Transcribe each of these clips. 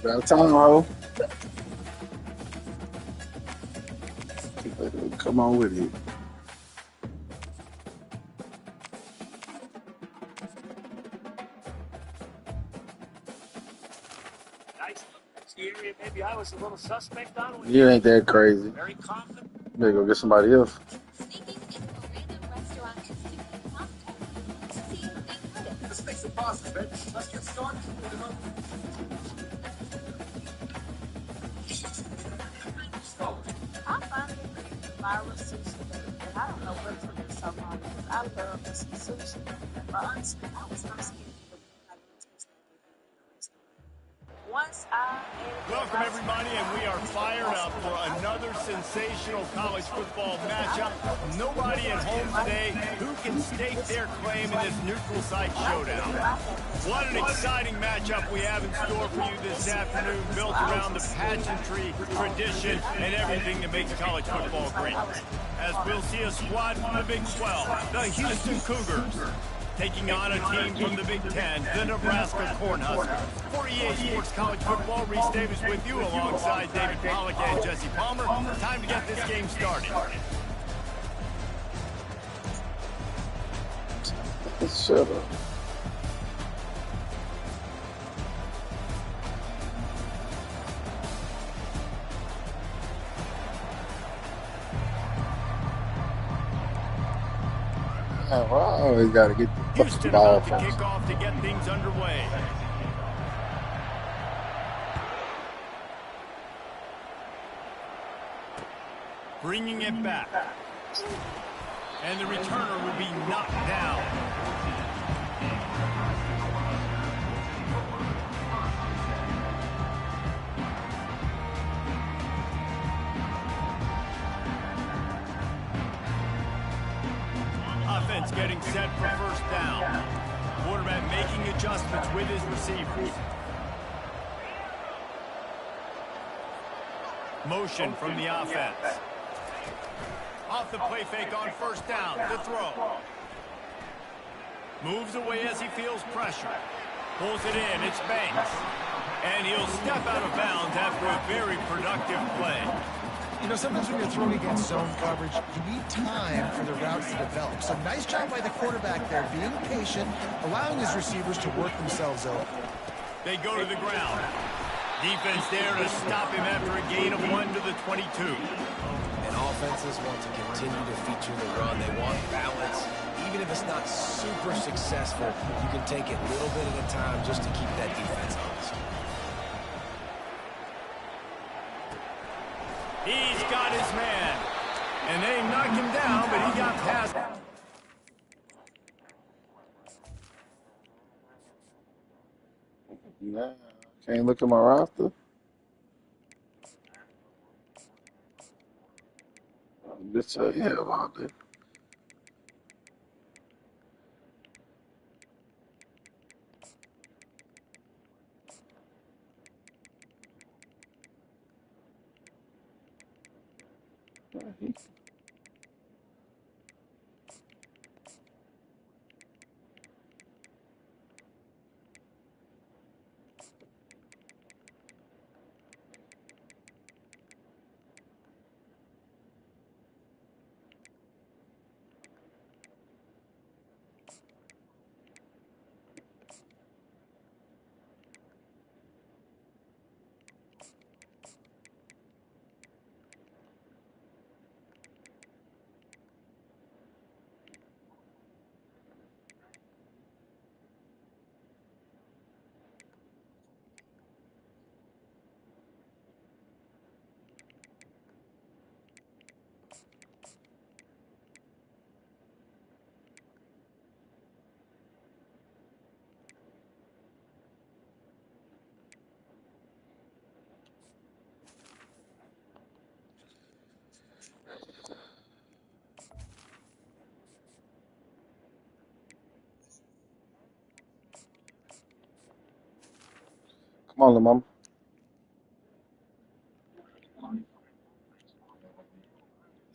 About time, ho. Come on with it. Maybe I was a little suspect on. You ain't that crazy. Very confident. Maybe go get somebody else. This makes it possible, baby. Let's get started. I find it viral sushi, and I don't know what took me so long because I love me some sushi. But honestly, I was not scared of it. I didn't taste like it. Once I Welcome, everybody, and we are fired up for another sensational college football matchup. Nobody at home today who can stake their claim in this neutral site showdown. What an exciting matchup we have in store for you this afternoon, built around the pageantry, tradition, and everything that makes college football great. As we'll see a squad from the Big 12, the Houston Cougars, taking on a team from the Big 10, the Nebraska Cornhuskers. For EA Sports College Football, Reese Davis with you alongside David Pollack and Jesse Palmer. Time to get this game started. Shut up. Man, well, I always got to get the fucking Houston ball about to first. kick off to get things underway. Bringing it back. And the returner will be knocked down. Offense getting set for first down. Quarterback making adjustments with his receivers. Motion from the offense. Off the play fake on first down. The throw. Moves away as he feels pressure. Pulls it in. It's Banks. And he'll step out of bounds after a very productive play. You know, sometimes when you're throwing against zone coverage, you need time for the routes to develop. So nice job by the quarterback there, being patient, allowing his receivers to work themselves open. They go to the ground. Defense there to stop him after a gain of 1 to the 22. And offenses want to continue to feature the run. They want balance. Even if it's not super successful, you can take it little bit at a time just to keep that defense honest. He's got his man. And they knocked him down, but he got past. Nah, can't look at my roster. Just yeah, about it. Come on, little mama.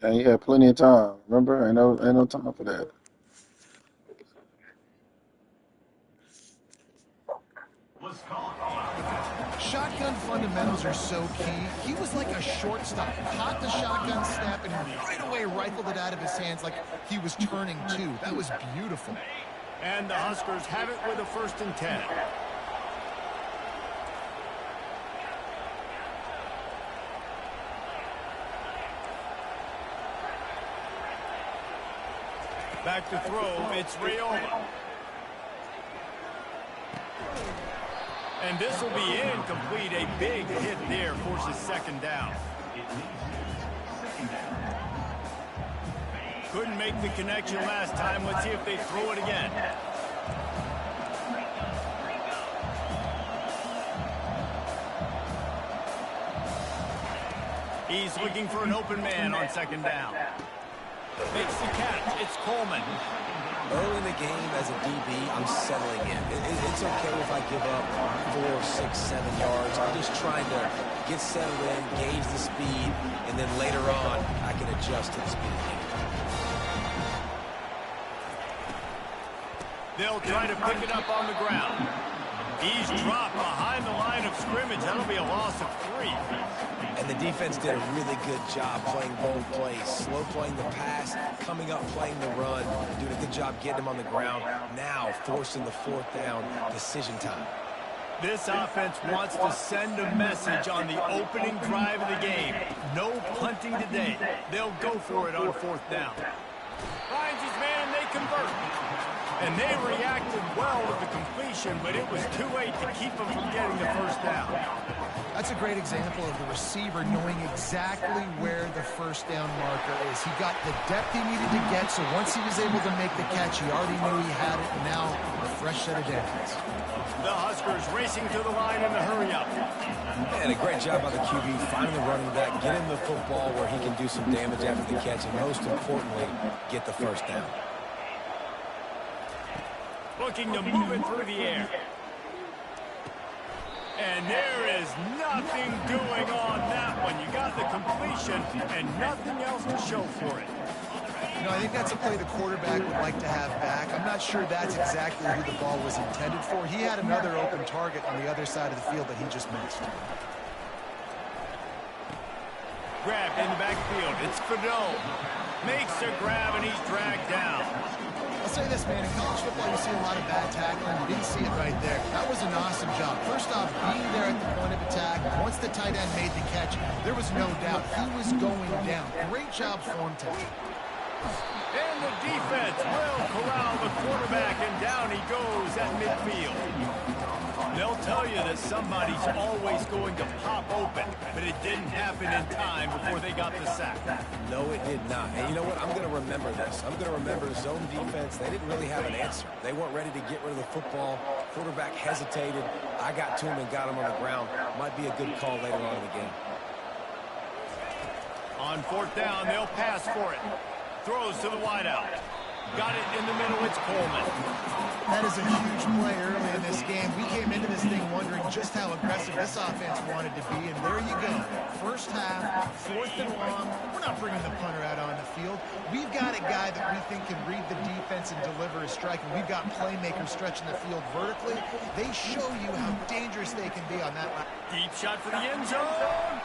And you had plenty of time. Remember? Ain't no time for that. Shotgun fundamentals are so key. He was like a shortstop. Caught the shotgun snap and right away rifled it out of his hands like he was turning two. That was beautiful. And the Huskers have it with a 1st and 10. Back to throw, it's Rayola. And this will be incomplete. A big hit there forces 2nd down. Couldn't make the connection last time. Let's see if they throw it again. He's looking for an open man on 2nd down. Makes the catch. It's Coleman. Early in the game, as a DB, I'm settling in. It's okay if I give up 4, 6, 7 yards. I'm just trying to get settled in, gauge the speed, and then later on, I can adjust to the speed of the game. They'll try to pick it up on the ground. He's dropped behind the line of scrimmage. That'll be a loss of 3. And the defense did a really good job playing both plays. Slow playing the pass, coming up playing the run, doing a good job getting him on the ground. Now forcing the 4th down, decision time. This offense wants to send a message on the opening drive of the game. No punting today. They'll go for it on 4th down. Finds his man, they convert. And they reacted well with the completion, but it was too late to keep them from getting the 1st down. That's a great example of the receiver knowing exactly where the 1st down marker is. He got the depth he needed to get, so once he was able to make the catch, he already knew he had it, and now a fresh set of downs. The Huskers racing to the line in the hurry-up. And a great job by the QB finding the running back, get him the football where he can do some damage after the catch, and most importantly, get the 1st down. Looking to move it through the air. And there is nothing doing on that one. You got the completion and nothing else to show for it. You know, I think that's a play the quarterback would like to have back. I'm not sure that's exactly who the ball was intended for. He had another open target on the other side of the field that he just missed. Grabbed in the backfield. It's Fidel. Makes a grab and he's dragged down. I'll say this, man, in college football you see a lot of bad tackling. You didn't see it right there. That was an awesome job. First off, being there at the point of attack. Once the tight end made the catch, there was no doubt he was going down. Great job form taking. And the defense will corral the quarterback, and down he goes at midfield. They'll tell you that somebody's always going to pop open, but it didn't happen in time before they got the sack. No, it did not. And you know what? I'm going to remember this. I'm going to remember zone defense. They didn't really have an answer. They weren't ready to get rid of the football. Quarterback hesitated. I got to him and got him on the ground. Might be a good call later on in the game. On 4th down, they'll pass for it. Throws to the wideout. Got it in the middle. It's Coleman. That is a huge play early in this game. We came into this thing wondering just how aggressive this offense wanted to be, and there you go. First half, 4th and long. We're not bringing the punter out on the field. We've got a guy that we think can read the defense and deliver a strike, and we've got playmakers stretching the field vertically. They show you how dangerous they can be on that line. Deep shot for the end zone.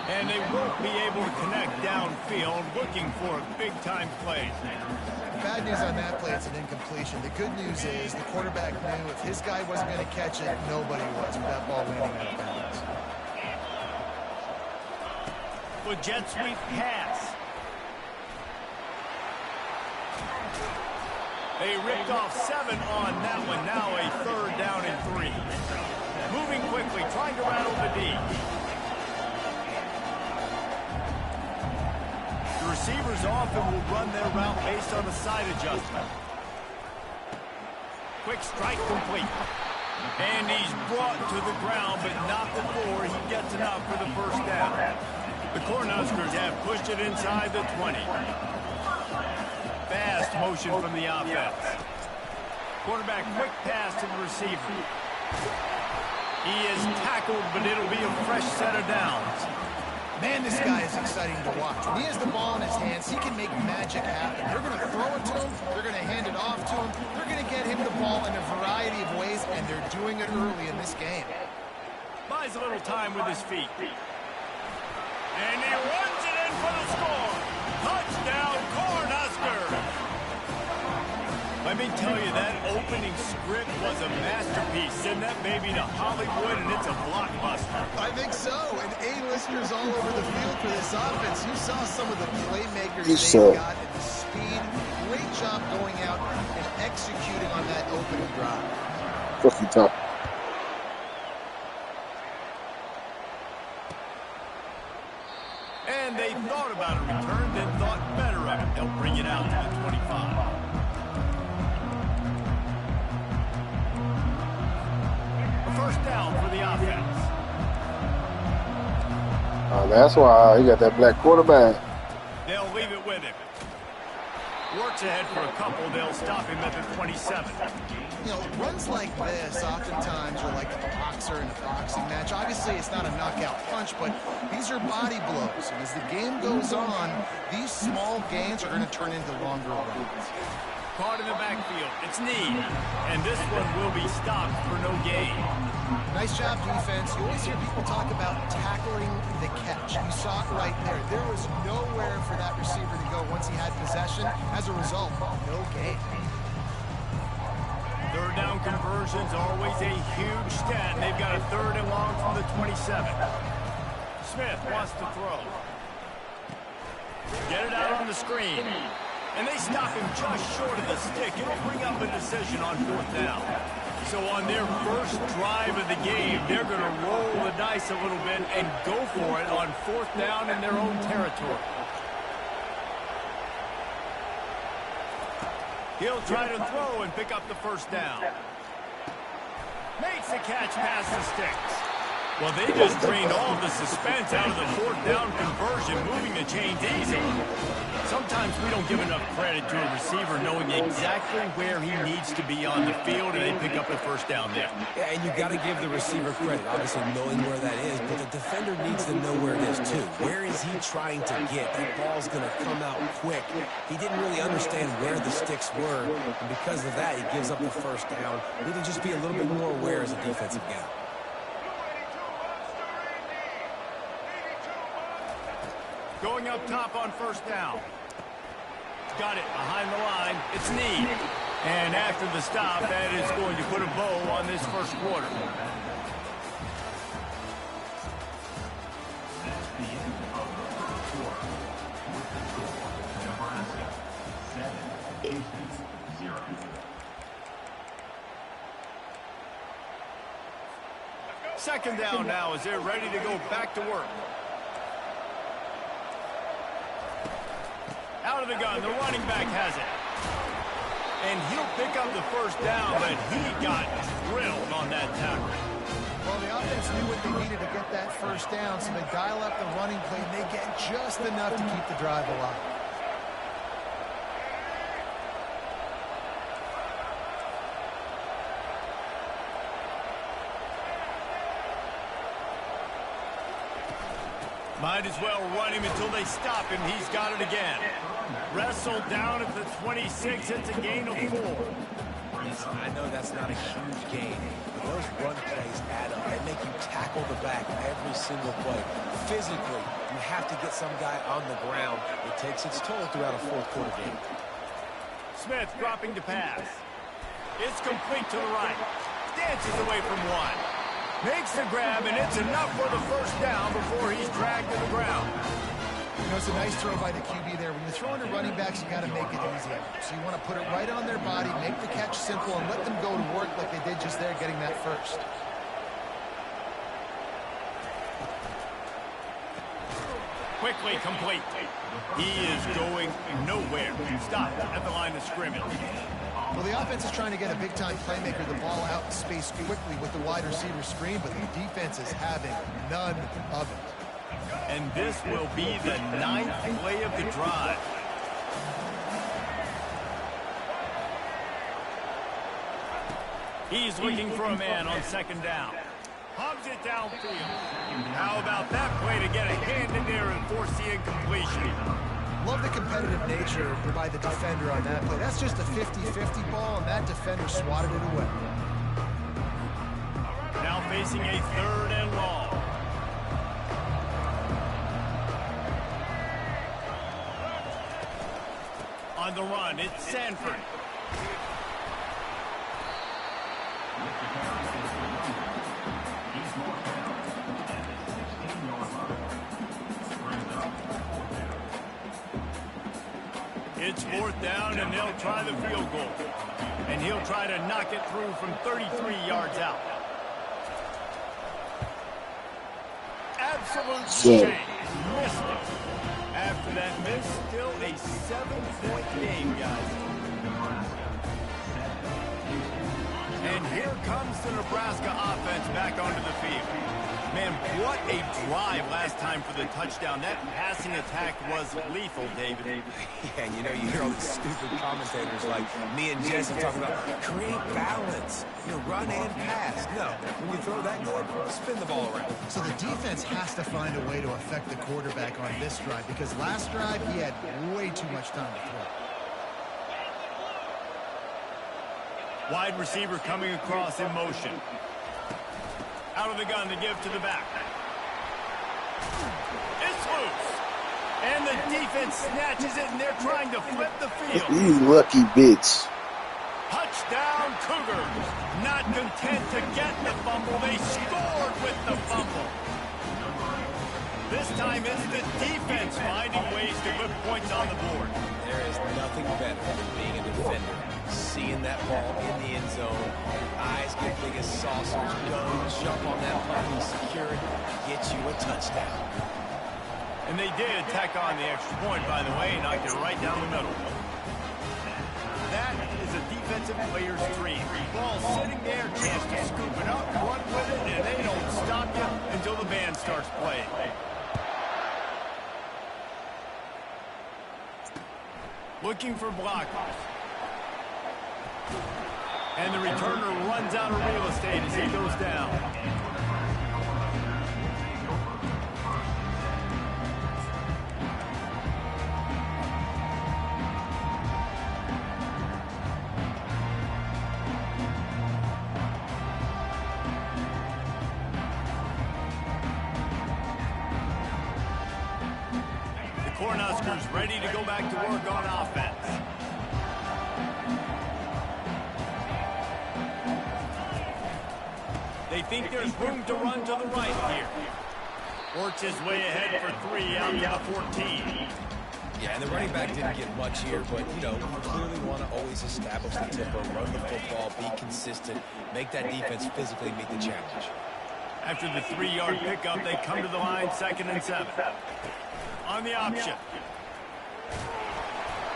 And they won't be able to connect downfield, looking for a big-time play. Bad news on that play, it's an incompletion. The good news is the quarterback knew if his guy wasn't going to catch it, nobody was with that ball landing out of bounds. With jet sweep pass. They ripped off 7 on that one. Now a 3rd down and 3. Moving quickly, trying to rattle the D. Receivers often will run their route based on a side adjustment. Quick strike complete. And he's brought to the ground, but not before he gets enough for the 1st down. The Cornhuskers have pushed it inside the 20. Fast motion from the offense. Quarterback quick pass to the receiver. He is tackled, but it'll be a fresh set of downs. Man, this guy is exciting to watch. When he has the ball in his hands, he can make magic happen. They're going to throw it to him. They're going to hand it off to him. They're going to get him the ball in a variety of ways, and they're doing it early in this game. Buys a little time with his feet. And he runs it in for the score. Touchdown, Cornhuskers. Let me tell you, that opening script was a masterpiece. Send that baby to Hollywood, and it's a blockbuster. I think so. And A-listers all over the field for this offense. You saw some of the playmakers You they saw. got and the speed. Great job going out and executing on that opening drive. Fuck you, Tom. And they thought about a return, then thought better of it. They'll bring it out to the 25. First down for the offense. That's why he got that black quarterback. They'll leave it with him. Works ahead for a couple. They'll stop him at the 27. You know, runs like this oftentimes are like a boxer in a boxing match. Obviously, it's not a knockout punch, but these are body blows. And as the game goes on, these small gains are going to turn into longer runs. Caught in the backfield. It's Ncaa. And this one will be stopped for no gain. Nice job, defense. You always hear people talk about tackling the catch. You saw it right there. There was nowhere for that receiver to go once he had possession. As a result, no gain. Third down conversion's always a huge stat. And they've got a 3rd and long from the 27. Smith wants to throw. Get it out on the screen. And they stop him just short of the stick. It'll bring up a decision on 4th down. So on their first drive of the game, they're going to roll the dice a little bit and go for it on 4th down in their own territory. He'll try to throw and pick up the first down. Makes the catch past the sticks. Well, they just drained all the suspense out of the 4th down conversion, moving the chains easily. Sometimes we don't give enough credit to a receiver knowing exactly where he needs to be on the field, and they pick up the first down there. Yeah, and you got to give the receiver credit, obviously knowing where that is, but the defender needs to know where it is too. Where is he trying to get? That ball's going to come out quick. He didn't really understand where the sticks were, and because of that, he gives up the first down. We need to just be a little bit more aware as a defensive guy. Going up top on first down. Got it behind the line. It's Ncaa. And after the stop, that is going to put a bow on this first quarter. Second down now as they're ready to go back to work. Out of the gun, the running back has it. And he'll pick up the first down, but he got drilled on that tackle. Well, the offense knew what they needed to get that first down, so they dial up the running play, and they get just enough to keep the drive alive. Might as well run him until they stop him. He's got it again. Wrestled down at the 26. It's a gain of 4. Listen, I know that's not a huge gain, but those run plays add up. They make you tackle the back every single play. Physically, you have to get some guy on the ground. It takes its toll throughout a 4th quarter game. Smith dropping to pass. It's complete to the right. Dances away from one. Makes the grab, and it's enough for the first down before he's dragged to the ground. You know, it's a nice throw by the QB there. When you're throwing to running backs, you got to make it easy. So you want to put it right on their body, make the catch simple, and let them go to work like they did just there, getting that first. Quickly complete. He is going nowhere. Stopped at the line of scrimmage. Well, the offense is trying to get a big-time playmaker the ball out in space quickly with the wide receiver screen, but the defense is having none of it. And this will be the 9th play of the drive. He's looking for a man on second down. Hubs it downfield. How about that play to get a hand in there and force the incompletion? Love the competitive nature by the defender on that play. That's just a 50-50 ball, and that defender swatted it away. Now facing a 3rd and long. On the run, it's Sanford. It's 4th down, and they'll try the field goal. And he'll try to knock it through from 33 yards out. Absolute shame. Missed it. After that miss, still a 7-point game, guys. And here comes the Nebraska offense back onto the field. Man, what a drive last time for the touchdown. That passing attack was lethal, David. Yeah, and you hear all these stupid commentators like me and Jesse talking about create balance, run and pass. No, when you throw that good, spin the ball around. So the defense has to find a way to affect the quarterback on this drive, because last drive he had way too much time to throw. Wide receiver coming across in motion. Out of the gun to give to the back. It's loose. And the defense snatches it, and they're trying to flip the field. You lucky bitch. Touchdown Cougars. Not content to get the fumble, they scored with the fumble. This time it's the defense finding ways to put points on the board. There is nothing better than being a defender. Seeing that ball in the end zone, eyes get big as saucers, go jump on that punt and secure it, get you a touchdown. And they did tack on the extra point, by the way, knocked it right down the middle. That is a defensive player's dream. Ball sitting there, chance to scoop it up, run with it, and they don't stop you until the band starts playing. Looking for blockers. And the returner runs out of real estate as he goes down. The Cornhuskers ready to go back to work on offense. They think there's room to run to the right here. Works his way ahead for 3 out to the 14. Yeah, and the running back didn't get much here, but, you clearly want to always establish the tempo, run the football, be consistent, make that defense physically meet the challenge. After the 3-yard pickup, they come to the line, 2nd and 7. On the option.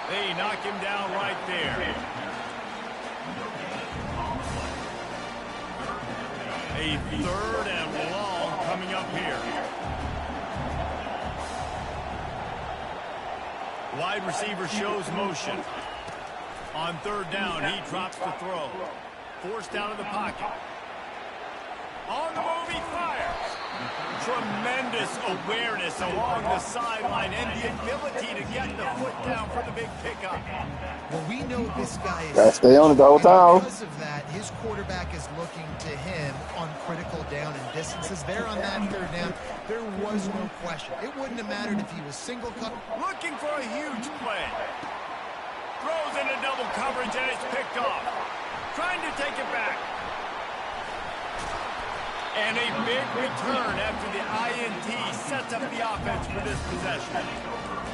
They knock him down right there. A 3rd and long coming up here. Wide receiver shows motion. On 3rd down, he drops the throw. Forced out of the pocket. On the move, he fires. Tremendous awareness along the sideline and the ability to get the foot down for the big pickup. Well, we know this guy is... Gotta stay on it the whole time. Because of that, his quarterback is looking to him on critical down and distances. There on that 3rd down, there was no question. It wouldn't have mattered if he was single cut. Looking for a huge play. Throws into double coverage and it's picked off. Trying to take it back. And a big return after the INT sets up the offense for this possession.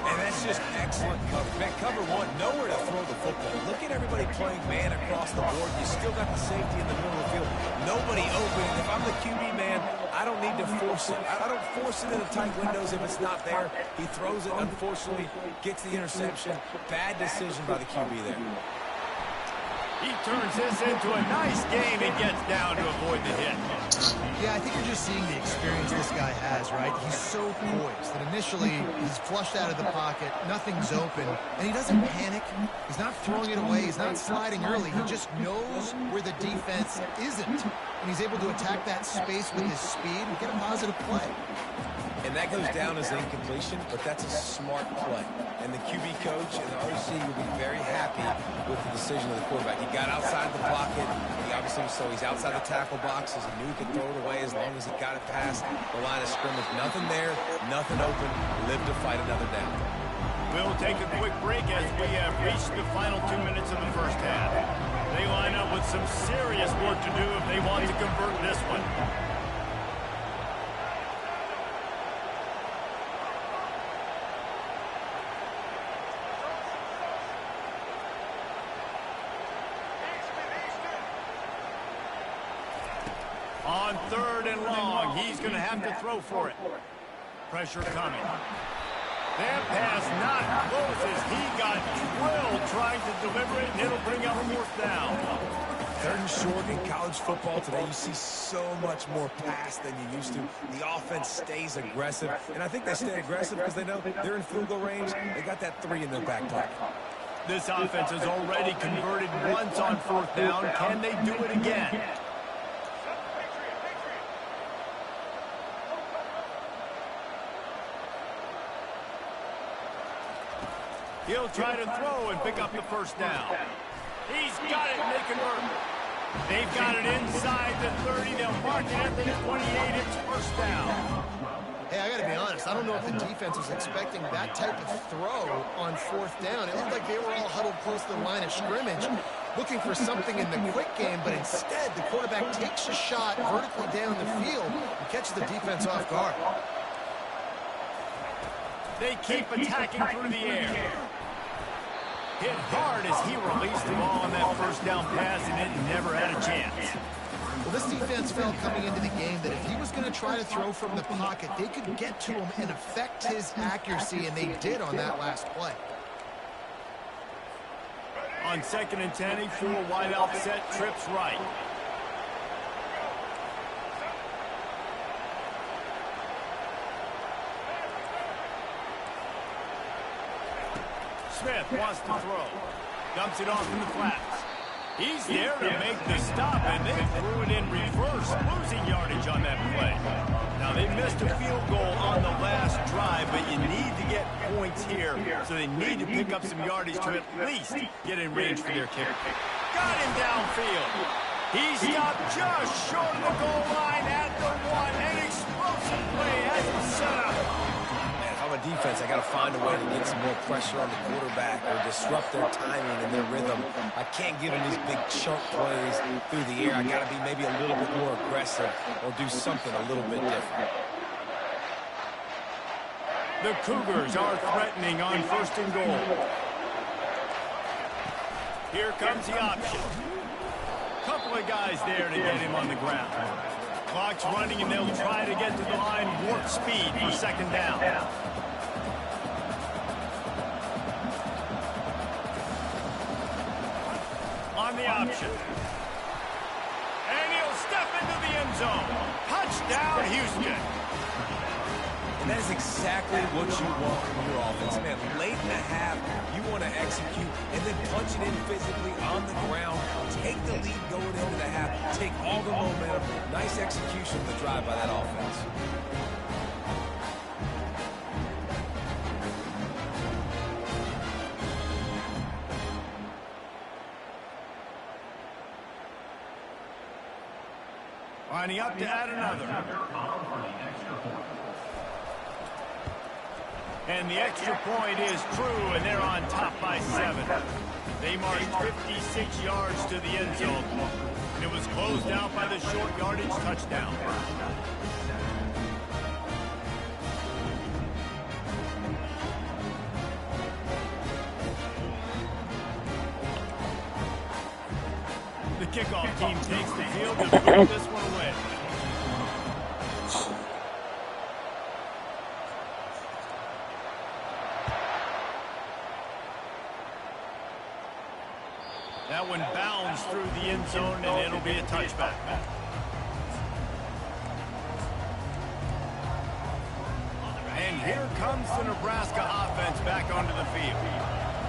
And that's just excellent cover. Man, cover one, nowhere to throw the football. Look at everybody playing man across the board. You still got the safety in the middle of the field. Nobody open. And if I'm the QB man, I don't need to force it. I don't force it into tight windows if it's not there. He throws it, unfortunately, gets the interception. Bad decision by the QB there. He turns this into a nice gain and gets down to avoid the hit. Yeah, I think you're just seeing the experience this guy has, right? He's so poised that initially he's flushed out of the pocket, nothing's open, and he doesn't panic. He's not throwing it away. He's not sliding early. He just knows where the defense isn't, and he's able to attack that space with his speed and get a positive play. And that goes down as incompletion, but that's a smart play. And the QB coach and the OC will be very happy with the decision of the quarterback. He got outside the pocket. He obviously so he's outside the tackle boxes. He knew he could throw it away as long as he got it past the line of scrimmage. Nothing there, nothing open. Live to fight another down. We'll take a quick break as we have reached the final 2 minutes of the first half. They line up with some serious work to do if they want to convert this one. On 3rd and long, he's going to have to throw for it. Pressure coming. That pass not close as he got drilled trying to deliver it, and it'll bring up 4th down. 3rd and short in college football today, you see so much more pass than you used to. The offense stays aggressive, and I think they stay aggressive because they know they're in field goal range. They got that 3 in their back pocket. This offense has already converted once on 4th down. Can they do it again? He'll try to throw and pick up the 1st down. He's got it, and they convert. They've got it inside the 30. They'll mark it at the 28. It's 1st down. Hey, I got to be honest. I don't know if the defense was expecting that type of throw on 4th down. It looked like they were all huddled close to the line of scrimmage, looking for something in the quick game, but instead the quarterback takes a shot vertically down the field and catches the defense off guard. They keep attacking through the air. Hit hard as he released the ball on that 1st down pass, and it never had a chance. Well, this defense felt coming into the game that if he was going to try to throw from the pocket, they could get to him and affect his accuracy, and they did on that last play. On 2nd and 10, a 4 wide out set, trips right. Smith wants to throw. Dumps it off in the flats. He's there to make the stop, and they threw it in reverse, losing yardage on that play. Now, they missed a field goal on the last drive, but you need to get points here, so they need to pick up some yardage to at least get in range for their kicker. Got him downfield. He stopped just short of the goal line at the 1. An explosive play has him set up. Defense, I got to find a way to get some more pressure on the quarterback or disrupt their timing and their rhythm. I can't give them these big chunk plays through the air. I got to be maybe a little bit more aggressive or do something a little bit different. The Cougars are threatening on 1st and goal. Here comes the option. Couple of guys there to get him on the ground. Clock's running, and they'll try to get to the line warp speed for 2nd down. On the option. And he'll step into the end zone. Touchdown, Houston. And that is exactly what you want from your offense, man. Late in the half, you want to execute and then punch it in physically on the ground. Take the lead going into the half. Take all the momentum. Nice execution of the drive by that offense. Lining up to add another. And the extra point is true, and they're on top by 7. They marched 56 yards to the end zone. And it was closed out by the short yardage touchdown. The kickoff team takes the field and puts this one away. That one bounced runs through the end zone, and it'll be a touchback. And here comes the Nebraska offense back onto the field.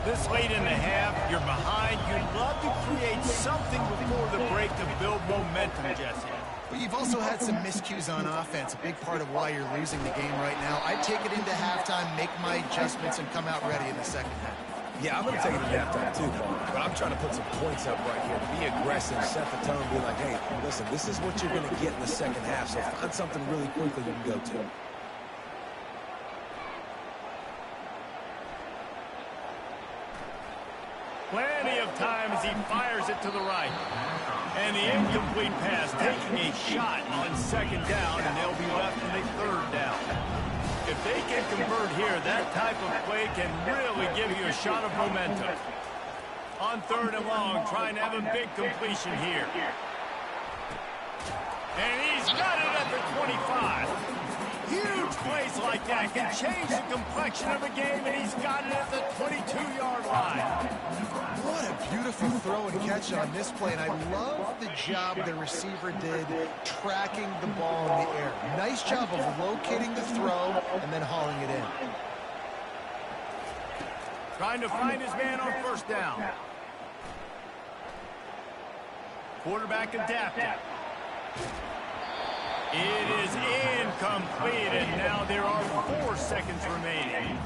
This late in the half, you're behind. You'd love to create something before the break to build momentum, Jesse. But you've also had some miscues on offense, a big part of why you're losing the game right now. I'd take it into halftime, make my adjustments, and come out ready in the second half. Yeah, I'm going to take it to halftime too, Paul. But I'm trying to put some points up right here to be aggressive, set the tone, be like, hey, listen, this is what you're going to get in the second half, so find something really quickly you can go to. Plenty of time as he fires it to the right. And the incomplete pass taking a shot on second down, and they'll be left in a third down. If they can convert here, that type of play can really give you a shot of momentum. On third and long, trying to have a big completion here. And he's got it at the 25. Huge plays like that can change the complexion of a game, and he's got it at the 22-yard line. What a beautiful throw and catch on this play, and I love the job the receiver did tracking the ball in the air. Nice job of locating the throw and then hauling it in. Trying to find his man on first down. Quarterback adapted. It is incomplete, and now there are 4 seconds remaining.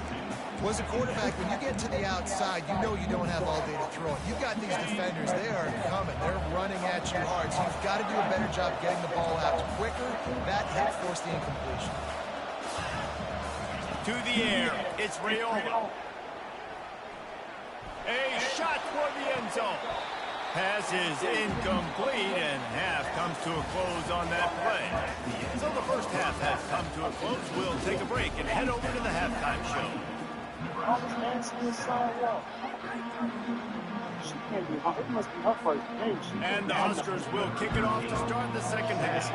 Well, as a quarterback, when you get to the outside, you know you don't have all day to throw it. You've got these defenders. They are coming. They're running at you hard, so you've got to do a better job getting the ball out quicker. That hit forced the incompletion. To the air, it's Rayola. A shot toward the end zone. Pass is incomplete, and half comes to a close on that play. So the first half has come to a close. We'll take a break and head over to the halftime show. And the Huskers will kick it off to start the second half.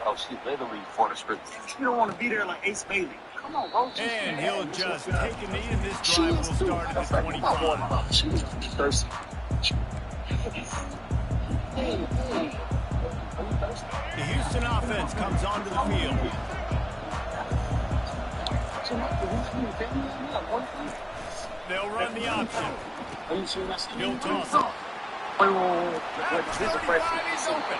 Oh, she literally for the script. You don't want to be there like Ace Bailey. Come on, bro. And he'll just take a knee, and this drive will start at the 25. She was thirsty. The Houston offense comes onto the field. They'll run the option. He'll toss it. This is fresh. He's open.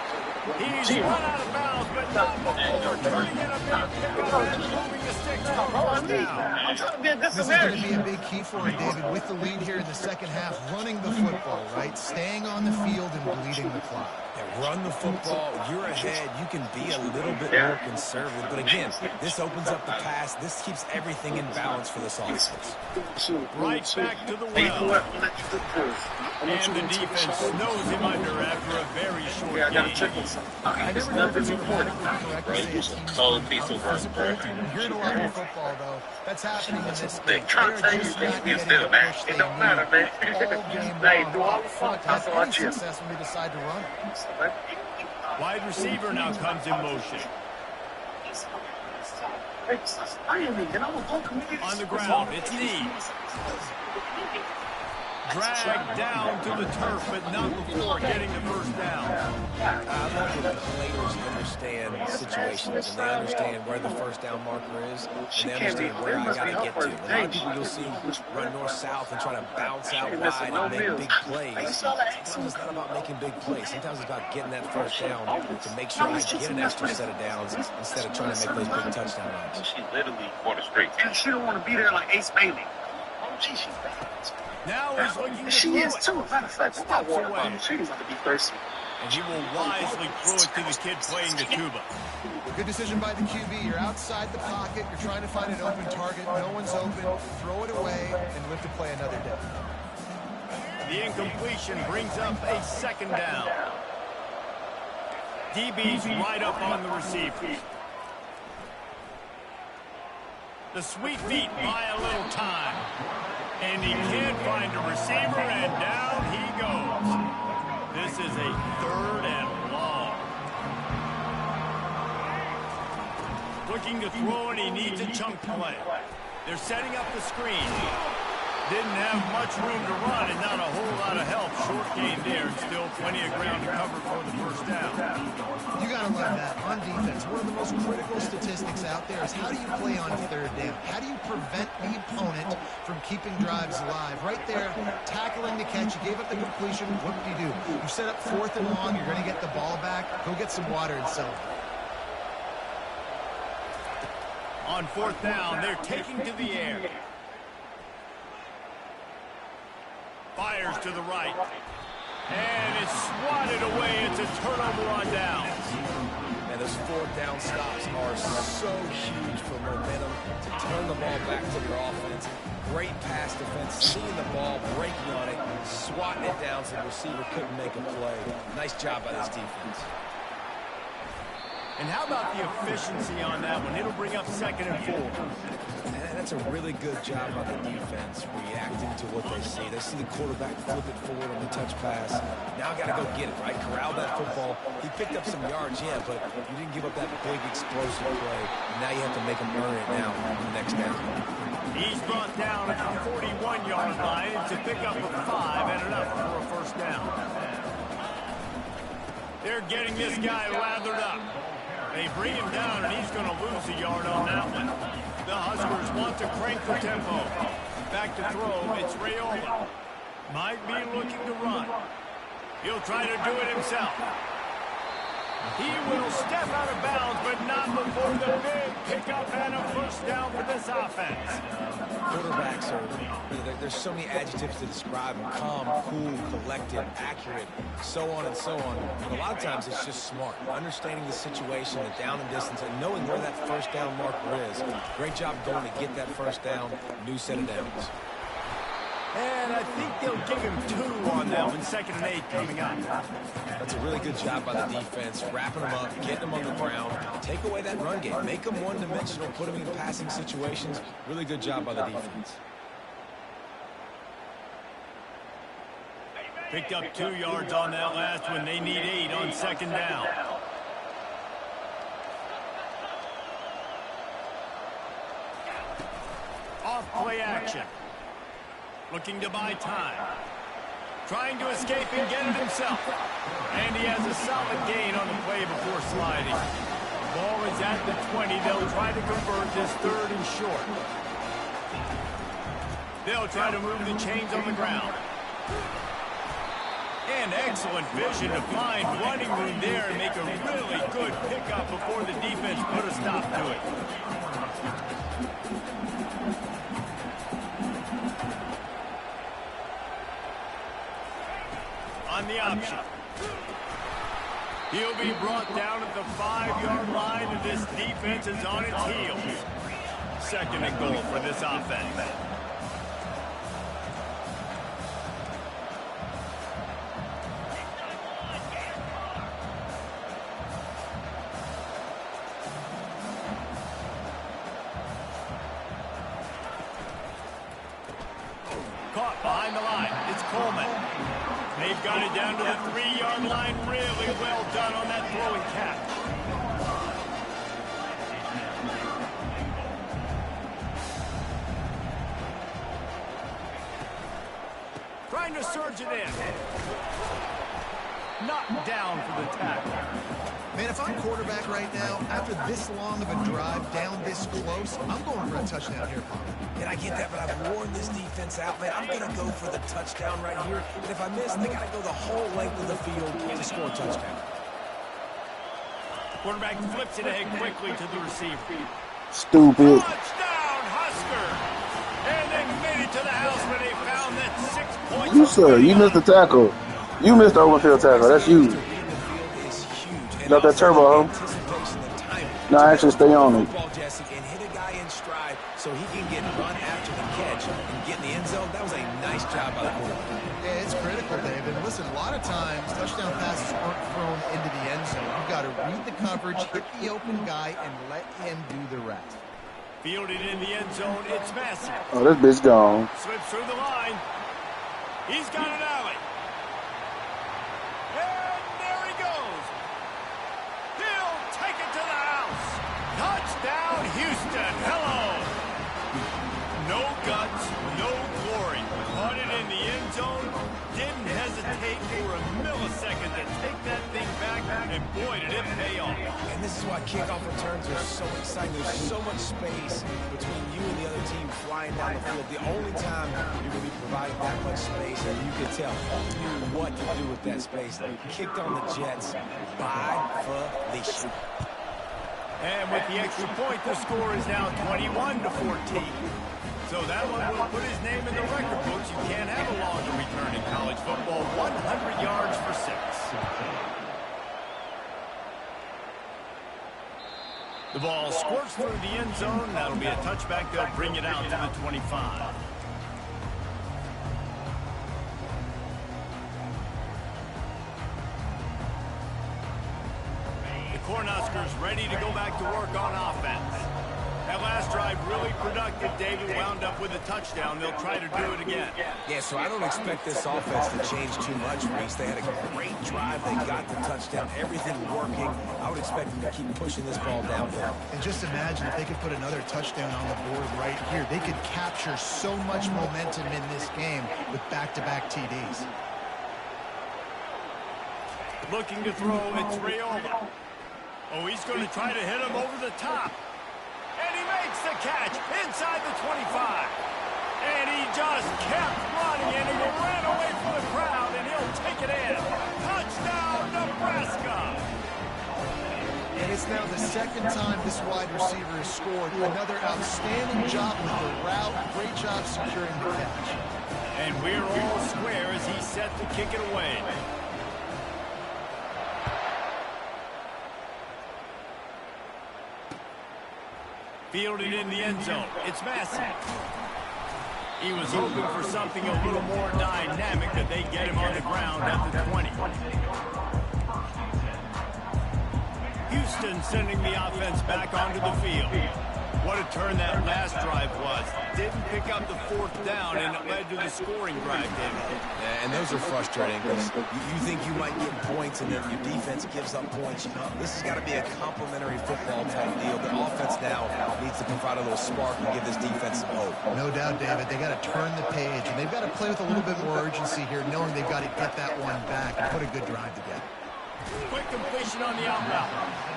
He's run out of bounds, but not before turning in a big catch, moving the stick to the first down. This is going to be a big key for him, David, with the lead here in the second half, running the football, right? Staying on the field and bleeding the clock. Yeah, run the football. You're ahead. You can be a little bit more conservative. But again, this opens up the pass. This keeps everything in balance for this offense. Right back to the well. And the defense snows him under after a very short game. I never know if it's important. Right? He's a solid piece of work, bro. You're in a lot of football, though. That's happening in this They game. trying to tell you things still, man. It don't matter, man. Hey, do all the fun. That's all I cheer. Success when they decide to run. Wide receiver now comes in motion. On the ground, it's knee. Dragged down to the turf, but not before getting the first down. I love when players understand situations, and they understand where the first down marker is, and they understand where I got to get to. A lot of people you'll see run north-south and try to bounce out wide and make big plays. Sometimes it's not about making big plays. Sometimes it's about getting that first down to make sure I get an extra set of downs instead of trying to make those big touchdown runs. She literally quarter straight. And she don't want to be there like Ace Bailey. Oh, gee, she's bad. Now he's looking to She throw is it. too. Matter of fact, Steps away. she's going to be thirsty. And he will wisely throw it to the kid playing the tuba. Good decision by the QB. You're outside the pocket. You're trying to find an open target. No one's open. Throw it away and live to play another day. The incompletion brings up a second down. DB's right up on the receiver. The sweet feet buy a little time. And he can't find a receiver, and down he goes. This is a third and long. looking to throw, and he needs a chunk play. They're setting up the screen. Didn't have much room to run and not a whole lot of help. Short gain there. Still plenty of ground to cover for the first down. You got to love that. On defense, one of the most critical statistics out there is how do you play on third down? How do you prevent the opponent from keeping drives alive? Right there, tackling the catch. You gave up the completion. What do? You set up 4th and long. You're going to get the ball back. Go get some water and celebrate. On 4th down, they're taking to the air. Fires to the right. And it's swatted away. It's a turnover on downs. And those 4th down stops are so huge for momentum to turn the ball back to your offense. Great pass defense, seeing the ball, breaking on it, swatting it down so the receiver couldn't make a play. Nice job by this defense. And how about the efficiency on that one? It'll bring up 2nd and 4. And that's a really good job by the defense, reacting to what they see. They see the quarterback flip it forward on the touch pass. Now I got to go get it, right? Corral that football. He picked up some yards, yeah, but you didn't give up that big explosive play. Now you have to make him earn it now on the next down. He's brought down at the 41-yard line to pick up a 5 and enough for a first down. They're getting this guy lathered up. They bring him down, and he's going to lose a yard on that one. The Huskers want to crank the tempo. Back to throw. It's Rayola. Might be looking to run. He'll try to do it himself. He will step out of bounds, but not before the big pickup and a first down for this offense. Quarterbacks there's so many adjectives to describe them. Calm, cool, collected, accurate, so on and so on. But a lot of times it's just smart. Understanding the situation, the down and distance, and knowing where that first down marker is. Great job going to get that first down. New set of downs. And I think they'll give him 2 on that one. 2nd and 8 coming up. That's a really good job by the defense, wrapping them up, getting them on the ground, take away that run game, make them one-dimensional, put them in passing situations. Really good job by the defense. Picked up 2 yards on that last one. They need 8 on 2nd down. Off play action. Looking to buy time. Trying to escape and get it himself. And he has a solid gain on the play before sliding. Ball is at the 20. They'll try to convert this 3rd and short. They'll try to move the chains on the ground. And excellent vision to find running room there and make a really good pickup before the defense put a stop to it. On the option. He'll be brought down at the 5-yard line, and this defense is on its heels. 2nd and goal for this offense. Caught behind the line. It's Coleman. They've got it down to the 3-yard line. Really well done on that throwing catch. Trying to surge it in. Knocked down for the tackle. Man, if I'm quarterback right now, after this long of a drive down this close, I'm going for a touchdown here, Pop. And I get that, but I've worn this defense out, man. I'm going to go for the touchdown right here. And if I miss, they got to go the whole length of the field to score a touchdown. Quarterback flips it ahead quickly to the receiver. Stupid. Touchdown, Husker! And they made it to the house where they found that 6 points. You, sir, you missed the tackle. You missed the open field tackle. That's you. Got that turbo, huh? No, actually stay on it. And hit a guy in stride so he can get run after the catch and get in the end zone. That was a nice job by the quarterback. Yeah, it's critical, David. Listen, a lot of times touchdown passes aren't thrown into the end zone. You've got to read the coverage, hit the open guy, and let him do the rest. Fielded in the end zone, it's Massey. Oh, this bitch gone. Slips through the line. He's got an alley. And there he goes. He'll take it to the house. Touchdown, This is why kickoff returns are so exciting. There's so much space between you and the other team flying down the field. The only time you're going to be providing that much space, and you can tell he knew what to do with that space. Kicked on the Jets by Felicia. And with the extra point, the score is now 21-14. So that one will put his name in the record books. You can't have a longer return in college football. 100 yards for 6. The ball squirts through the end zone. That'll be a touchback. They'll bring it out to the 25. The Cornhuskers ready to go back to work on offense. That last drive really productive. David wound up with a touchdown. They'll try to do it again. Yeah, so I don't expect this offense to change too much, Reese. They had a great drive. They got the touchdown. Everything working. I would expect them to keep pushing this ball downhill. And just imagine if they could put another touchdown on the board right here. They could capture so much momentum in this game with back-to-back TDs. Looking to throw, it's Rayola. Oh, he's going to try to hit him over the top. And he makes the catch inside the 25. And he just kept running, and he ran away from the crowd, and he'll take it in. Touchdown, Nebraska! And it's now the second time this wide receiver has scored. Another outstanding job with the route. Great job securing the catch. And we're all square as he's set to kick it away. Fielded in the end zone. It's Massey. He was hoping for something a little more dynamic, that they get him on the ground at the 20. Houston sending the offense back onto the field. What a turn that last drive was. Didn't pick up the 4th down, and it led to the scoring drive, David. Yeah, and those are frustrating because you think you might get points, and then your defense gives up points. This has got to be a complementary football type deal. The offense now needs to provide a little spark and give this defense some hope. No doubt, David. They got to turn the page, and they've got to play with a little bit more urgency here, knowing they've got to get that one back and put a good drive together. Quick completion on the out route.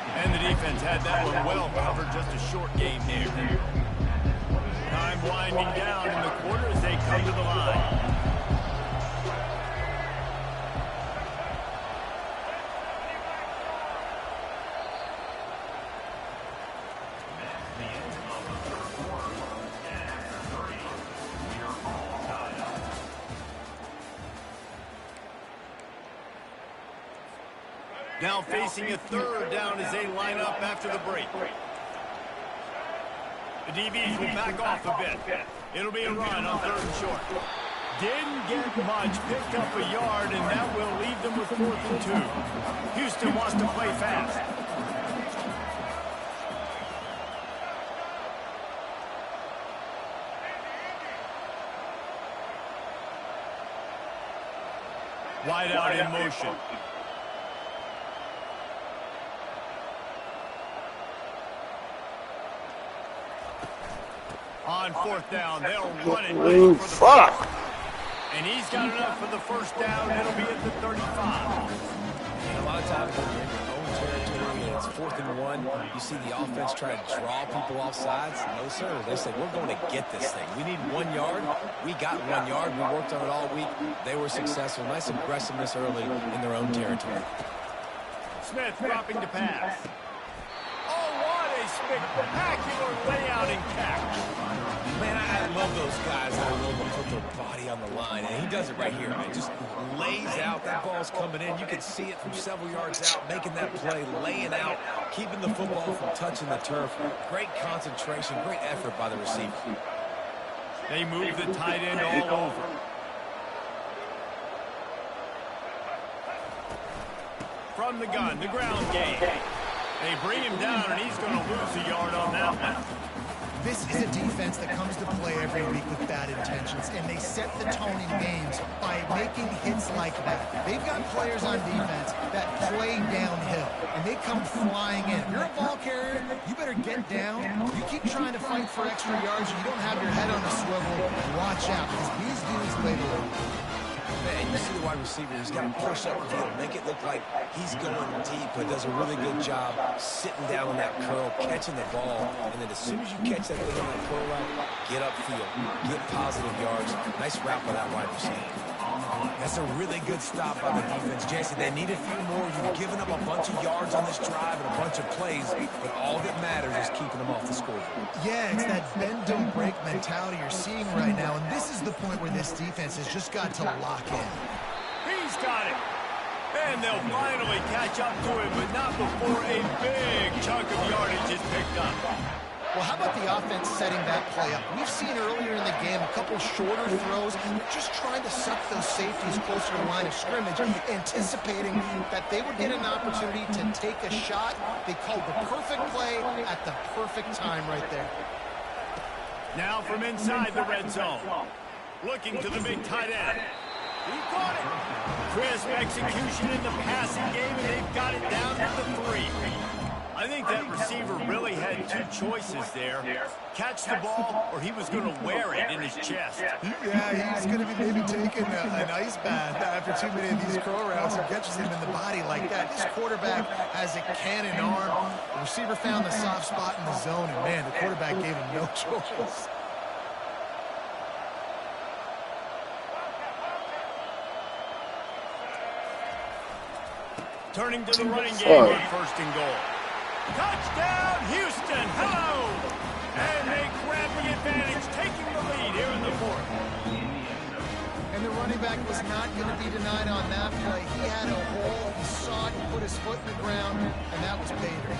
And the defense had that one well covered. Just a short game there. Time winding down in the quarter as they come to the line. Now facing a 3rd down as they line up after the break. The DBs will back off a bit. It'll be a run on 3rd and short. Didn't get much, picked up a yard, and that will leave them with 4th and 2. Houston wants to play fast. Wide out in motion. On 4th down, they'll run it late for the and he's got enough for the 1st down. It'll be at the 35. And a lot of times when you're in your own territory and it's 4th and 1, you see the offense try to draw people off sides. No, sir. They said, we're going to get this thing. We need 1 yard. We got 1 yard. We worked on it all week. They were successful. Nice aggressiveness early in their own territory. Smith dropping to pass. Oh, what a spectacular layout and catch. Man, I love those guys that are willing to put their body on the line. And he does it right here, man. Just lays out. That ball's coming in. You can see it from several yards out, making that play, laying out, keeping the football from touching the turf. Great concentration, great effort by the receiver. They move the tight end all over. From the gun, the ground game. They bring him down, and he's going to lose a yard on that one. This is a defense that comes to play every week with bad intentions, and they set the tone in games by making hits like that. They've got players on defense that play downhill, and they come flying in. If you're a ball carrier, you better get down. You keep trying to fight for extra yards, and you don't have your head on a swivel. Watch out, because these dudes play the Man, you see the wide receiver, he's got to push up the field, make it look like he's going deep, but does a really good job sitting down on that curl, catching the ball, and then as soon as you catch that thing on that curl route, get upfield, get positive yards. Nice route by that wide receiver. That's a really good stop by the defense. Jason, they need a few more. You've given up a bunch of yards on this drive and a bunch of plays, but all that matters is keeping them off the scoreboard. Yeah, it's that bend, don't break mentality you're seeing right now, and this is the point where this defense has just got to lock in. He's got it. And they'll finally catch up to him, but not before a big chunk of yardage is picked up. Well, how about the offense setting that play up? We've seen earlier in the game a couple shorter throws, just trying to suck those safeties closer to the line of scrimmage, anticipating that they would get an opportunity to take a shot. They called the perfect play at the perfect time right there. Now from inside the red zone, looking to the big tight end. He caught it. Crisp execution in the passing game, and they've got it down to the 3. I think that receiver really had two choices there. Catch the ball, or he was going to wear it in his chest. Yeah, he's going to be maybe taking an ice bath after too many of these curl routes and catches him in the body like that. This quarterback has a cannon arm. The receiver found the soft spot in the zone, and man, the quarterback gave him no choice. Turning to the running game on 1st and goal. Touchdown, Houston! Hello! And they grab the advantage, taking the lead here in the 4th. And the running back was not going to be denied on that play. He had a hole, he saw it, he put his foot in the ground, and that was pay dirt.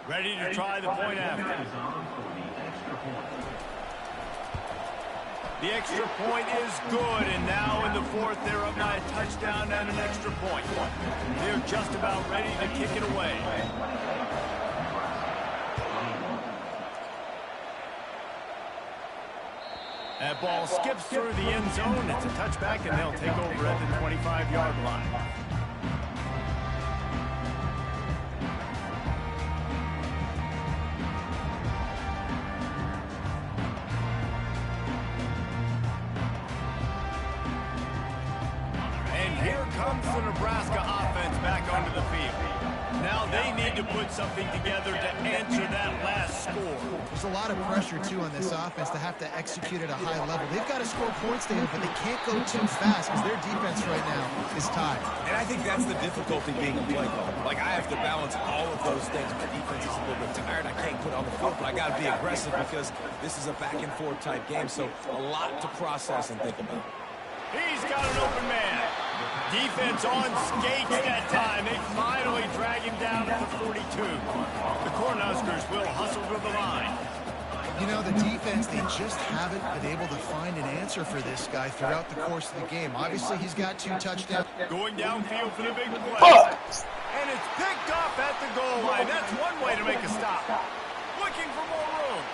Ready to try the point after. The extra point is good, and now in the 4th, they're up by a touchdown and an extra point. They're just about ready to kick it away. That ball skips through the end zone. It's a touchback, and they'll take over at the 25-yard line. The Nebraska offense back onto the field. Now they need to put something together to answer that last score. There's a lot of pressure, too, on this offense to have to execute at a high level. They've got to score points, David, but they can't go too fast because their defense right now is tied. And I think that's the difficulty being a play caller. Like, I have to balance all of those things. My defense is a little bit tired. I can't put on the field, but I got to be aggressive because this is a back-and-forth type game, so a lot to process and think about. He's got an open man. Defense on skates that time. They finally drag him down at the 42. The Cornhuskers will hustle to the line. You know, the defense, they just haven't been able to find an answer for this guy throughout the course of the game. Obviously, he's got 2 touchdowns. Going downfield for the big play. And it's picked off at the goal line. That's one way to make a stop. Looking for more room.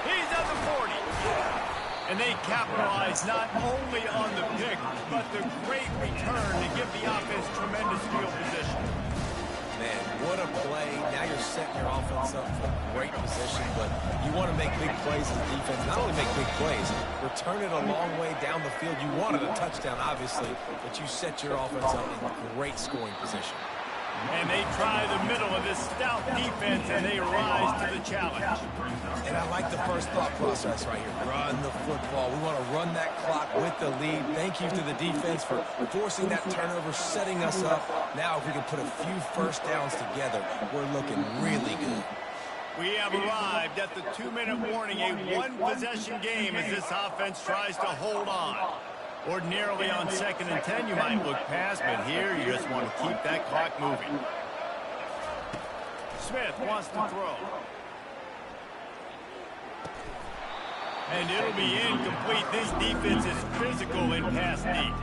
He's at the 40. And they capitalize not only on the pick, but the great return to give the offense tremendous field position. Man, what a play. Now you're setting your offense up for great position, but you want to make big plays as a defense. Not only make big plays, return it a long way down the field. You wanted a touchdown, obviously, but you set your offense up in great scoring position. And they try the middle of this stout defense, and they rise to the challenge. And I like the first thought process right here. Run the football. We want to run that clock with the lead. Thank you to the defense for forcing that turnover, setting us up. Now if we can put a few first downs together, we're looking really good. We have arrived at the 2-minute warning, a one-possession game as this offense tries to hold on. Ordinarily on 2nd and 10, you might look past, but here you just want to keep that clock moving. Smith wants to throw. And it'll be incomplete. This defense is physical in pass deep.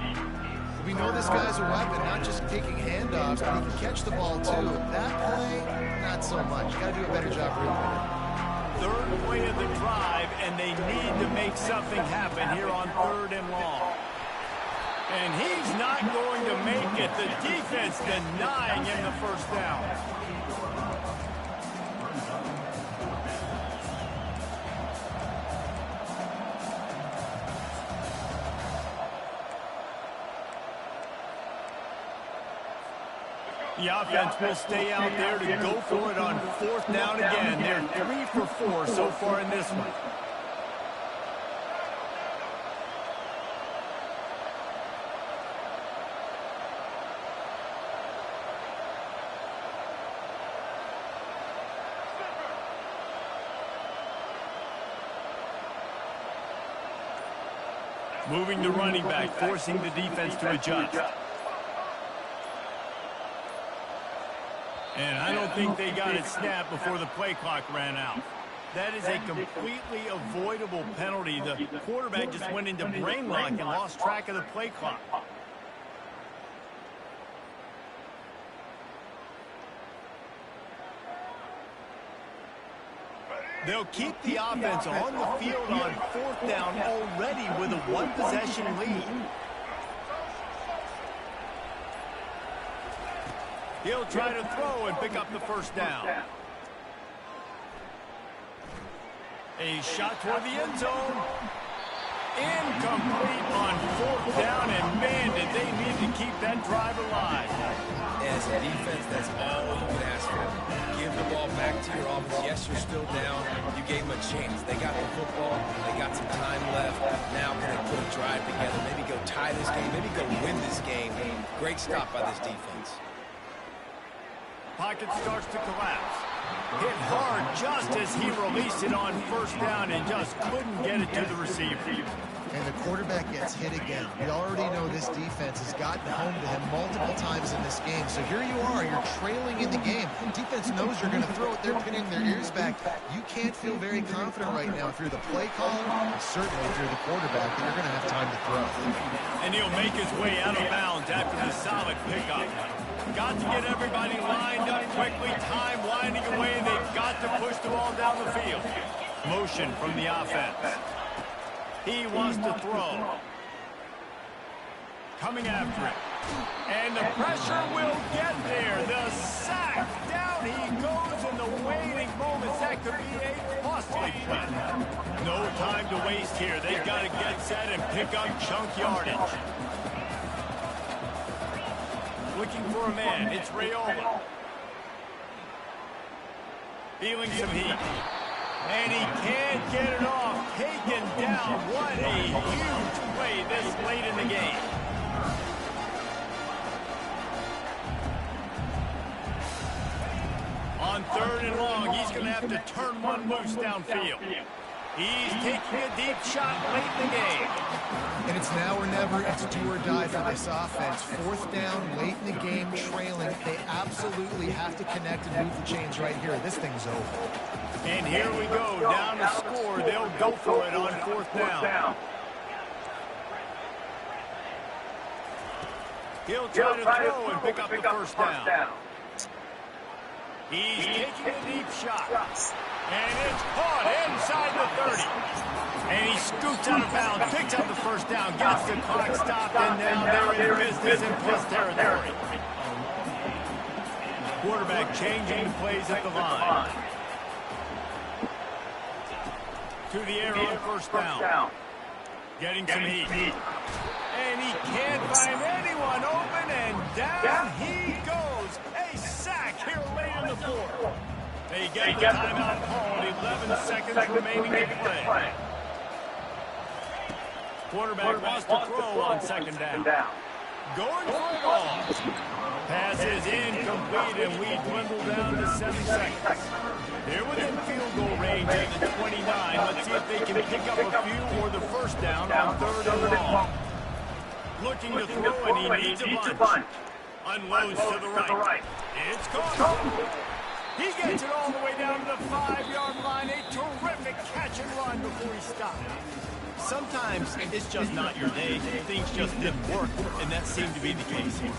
We know this guy's a weapon, not just taking handoffs, but he can catch the ball, too. That play, not so much. Got to do a better job reading it. third play of the drive, and they need to make something happen here on 3rd and long. And he's not going to make it. The defense denying him the first down. The offense will stay out there to go for it on 4th down again. They're 3 for 4 so far in this one. Moving the running back, forcing the defense to adjust. And I don't think they got it snapped before the play clock ran out. That is a completely avoidable penalty. The quarterback just went into brain lock and lost track of the play clock. They'll keep the offense on the field on 4th down already with a 1-possession lead. He'll try to throw and pick up the first down. A shot toward the end zone. Incomplete on 4th down, and man, did they need to keep that drive alive. As a defense, that's all you can ask for. Give the ball back to your offense. Yes, you're still down. You gave them a chance. They got the football. They got some time left. Now can they put a drive together? Maybe go tie this game. Maybe go win this game. Great stop by this defense. Pocket starts to collapse. Hit hard just as he released it on 1st down and just couldn't get it to the receiver. And the quarterback gets hit again. We already know this defense has gotten home to him multiple times in this game. So here you are, you're trailing in the game. Defense knows you're going to throw it. They're pinning their ears back. You can't feel very confident right now if you're the play caller, and certainly if you're the quarterback, that you're going to have time to throw. And he'll make his way out of bounds after the solid pickup. Got to get everybody lined up quickly, time winding away, and they've got to push the ball down the field. Motion from the offense. He wants to throw. Coming after it. And the pressure will get there. The sack. Down he goes in the waning moments. That could be a costly play. No time to waste here. They've got to get set and pick up chunk yardage. Looking for a man. It's Rayola. Feeling some heat. And he can't get it off. Taken down. What a huge play this late in the game. On 3rd and long, he's going to have to turn one loose downfield. He's taking a deep shot late in the game. And it's now or never. It's do or die for this offense. 4th down, late in the game, trailing. They absolutely have to connect and move the chains right here. This thing's over. And here we go, down to score. They'll go for it on 4th down. He'll try to throw and pick up the first down. He's taking a deep shot. And it's caught inside the 30. And he scoots out of bounds, picks up the first down, gets the clock stopped, and now they're in business in plus territory. Quarterback changing the plays at the line. To the air on 1st down. Getting some heat. And he can't find anyone open, and down he goes. A sack here late in the 4th. They get the timeout called. 11 seconds remaining to play. Quarterback wants to throw on 2nd down. Going for it all. Pass is incomplete, and we dwindle down to 7 seconds. They're within field goal range at the 29. Let's see if they can pick up a few or the first down on 3rd and long. Looking to throw, and he needs a bunch. Unloads to the right. It's caught. He gets it all the way down to the 5-yard line. A terrific catch and run before he stopped. Sometimes it's just not your day. Things just didn't work, and that seemed to be the case here.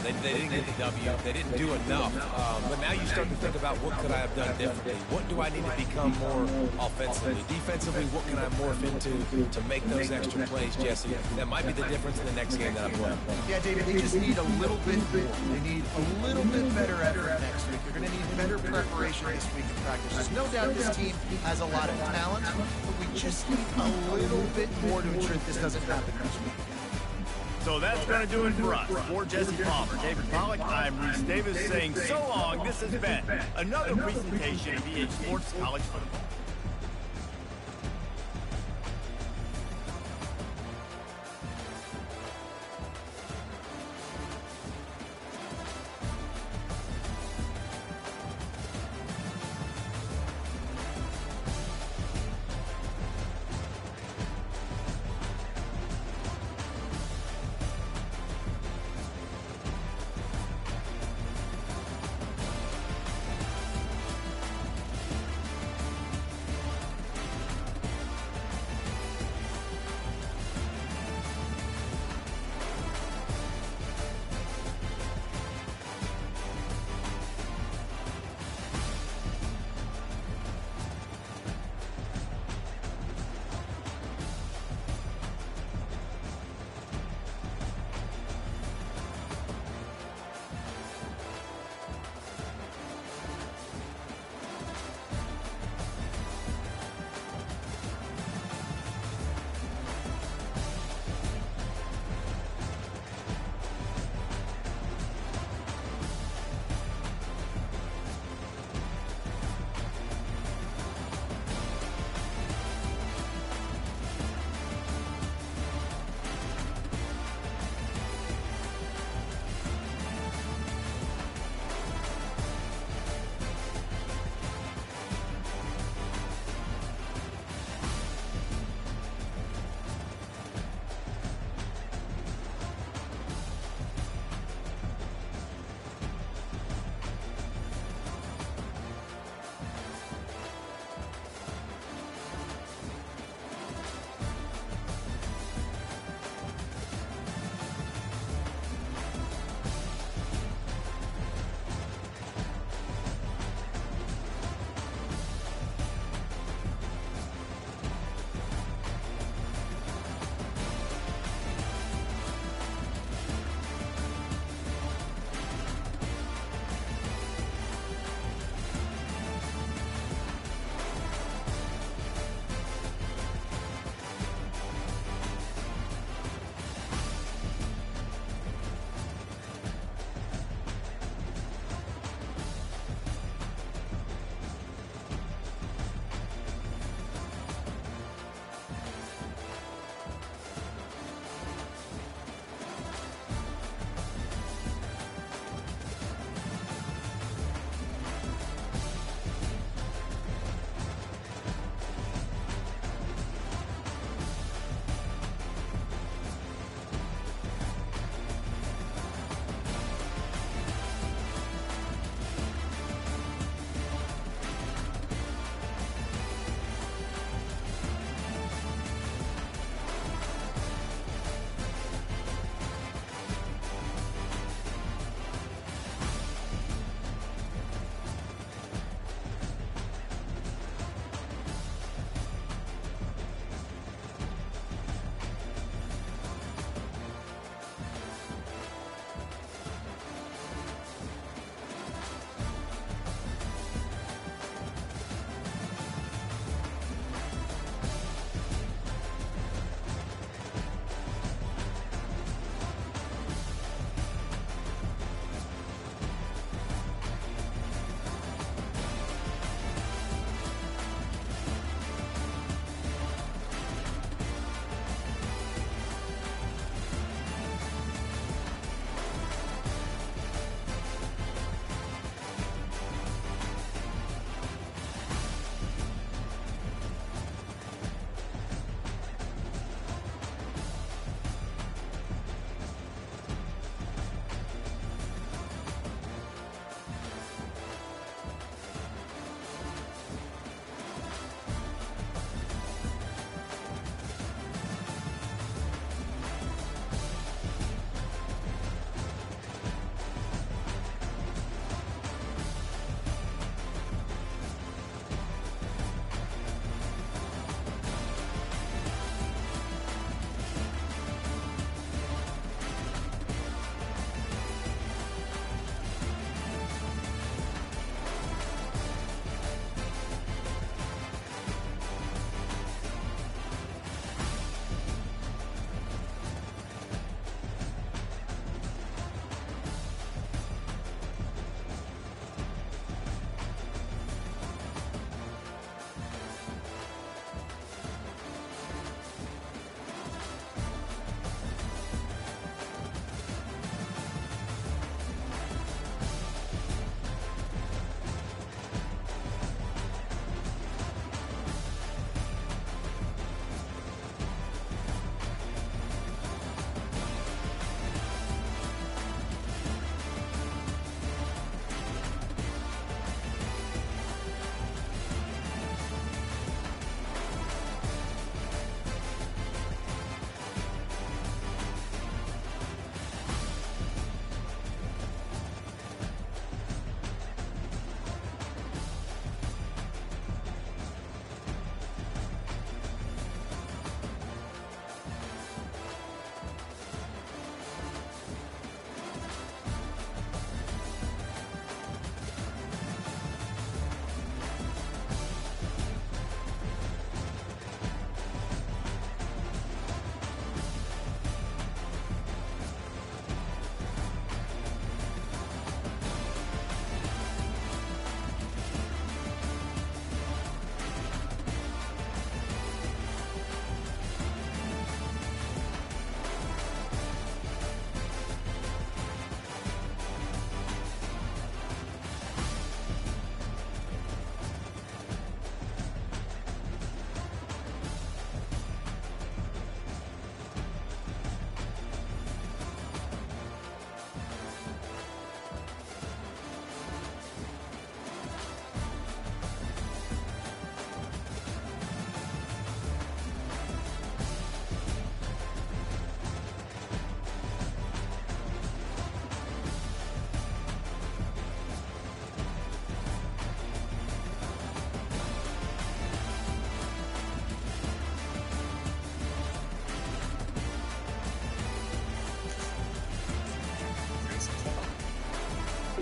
They didn't get the W. They didn't do enough. But now you start to think about what could I have done differently? What do I need to become more offensively? Defensively, what can I morph into to make those extra plays, Jesse? That might be the difference in the next game that I play. Yeah, David, they just need a little bit more. They need a little bit better effort next week. They're going to need better preparation this week in practice. There's no doubt this team has a lot of talent, but we just need a little bit more to ensure that this doesn't happen next week. So that's going to do it for us. For Jesse Palmer, David Pollack, I'm Reese Davis saying so long. This has been another presentation of EA Sports College Football.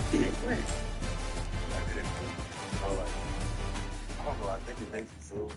I don't know. I think it makes it so.